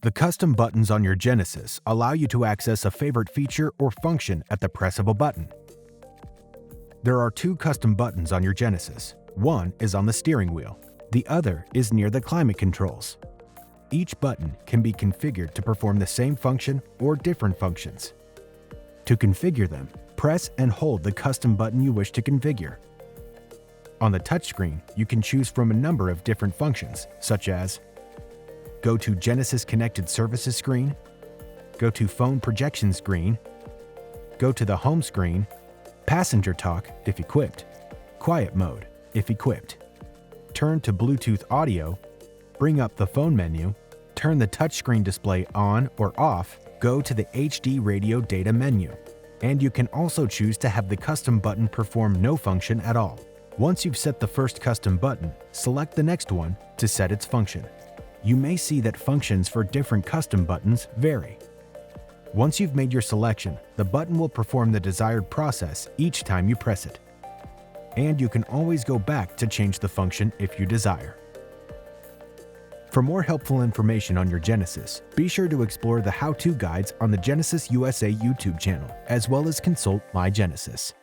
The custom buttons on your Genesis allow you to access a favorite feature or function at the press of a button. There are two custom buttons on your Genesis. One is on the steering wheel. The other is near the climate controls. Each button can be configured to perform the same function or different functions. To configure them, press and hold the custom button you wish to configure. On the touchscreen, you can choose from a number of different functions, such as go to Genesis Connected Services screen, go to Phone Projection screen, go to the home screen, Passenger Talk if equipped, Quiet Mode if equipped, turn to Bluetooth audio, bring up the phone menu, turn the touchscreen display on or off, go to the HD radio data menu, and you can also choose to have the custom button perform no function at all. Once you've set the first custom button, select the next one to set its function. You may see that functions for different custom buttons vary. Once you've made your selection, the button will perform the desired process each time you press it. And you can always go back to change the function if you desire. For more helpful information on your Genesis, be sure to explore the how-to guides on the Genesis USA YouTube channel, as well as consult My Genesis.